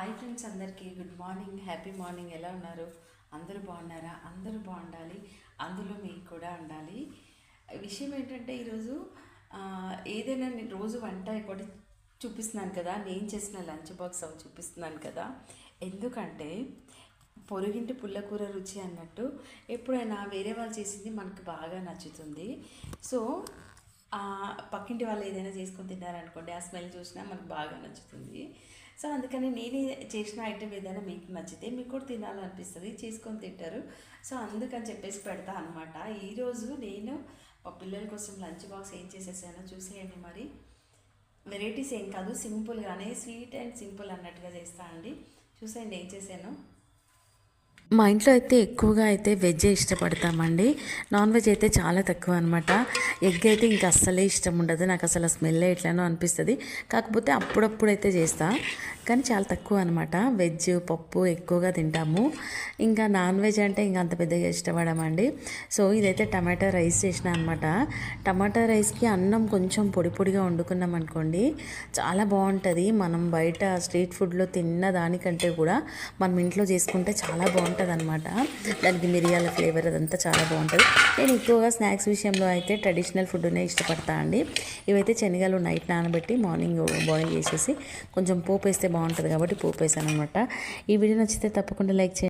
Hi friends, అందరికీ good morning, happy morning. ఎలా ఉన్నారు? అందరూ బాగున్నారా? అందరూ బాగుండాలి, అందులో మీకు కూడా ఉండాలి. విషయం ఏంటంటే ఈరోజు ఏదైనా నేను రోజు వంట ఒకటి చూపిస్తున్నాను కదా, నేను చేసిన లంచ్ బాక్స్ అవి చూపిస్తున్నాను కదా. ఎందుకంటే పొరుగింటి పుల్లకూర రుచి అన్నట్టు ఎప్పుడైనా వేరే వాళ్ళు చేసింది మనకు బాగా నచ్చుతుంది. సో పక్కింటి వాళ్ళు ఏదైనా చేసుకొని తిన్నారనుకోండి, ఆ స్మెల్ చూసినా మనకు బాగా నచ్చుతుంది. సో అందుకని నేనే చేసిన ఐటెం ఏదైనా మీకు నచ్చితే మీకు కూడా తినాలనిపిస్తుంది, చేసుకొని తింటారు. సో అందుకని చెప్పేసి పెడతా అనమాట. ఈరోజు నేను మా పిల్లల కోసం లంచ్ బాక్స్ ఏం చేసేసానో చూసేయండి. మరి వెరైటీస్ ఏం కాదు, సింపుల్గానే స్వీట్ అండ్ సింపుల్ అన్నట్టుగా చేస్తానండి. చూసేయండి ఏం చేశాను. మా ఇంట్లో అయితే ఎక్కువగా అయితే వెజ్ ఇష్టపడతామండి. నాన్ వెజ్ అయితే చాలా తక్కువ అనమాట. ఎగ్ అయితే ఇంకా అస్సలే ఇష్టం ఉండదు, నాకు అసలు స్మెల్ ఎట్లానో అనిపిస్తుంది. కాకపోతే అప్పుడప్పుడు అయితే చేస్తా, కానీ చాలా తక్కువ అనమాట. వెజ్ పప్పు ఎక్కువగా తింటాము. ఇంకా నాన్ వెజ్ అంటే ఇంకా అంత పెద్దగా ఇష్టపడమండి. సో ఇదైతే టమాటా రైస్ చేసిన అనమాట. టమాటా రైస్కి అన్నం కొంచెం పొడి పొడిగా వండుకున్నాం అనుకోండి, చాలా బాగుంటుంది. మనం బయట స్ట్రీట్ ఫుడ్లో తిన్న దానికంటే కూడా మనం ఇంట్లో చేసుకుంటే చాలా బాగుంటుంది అనమాట. దానికి మిరియాల ఫ్లేవర్ అదంతా చాలా బాగుంటుంది. నేను ఎక్కువగా స్నాక్స్ విషయంలో అయితే ట్రెడిషనల్ ఫుడ్నే ఇష్టపడతా అండి. ఇవైతే శనగలు నైట్ నానబెట్టి మార్నింగ్ బాయిల్ చేసేసి కొంచెం పోపు వేస్తే బాగుంటుంది కాబట్టి పోపు వేసాను అనమాట. ఈ వీడియో నచ్చితే తప్పకుండా లైక్ చేయండి.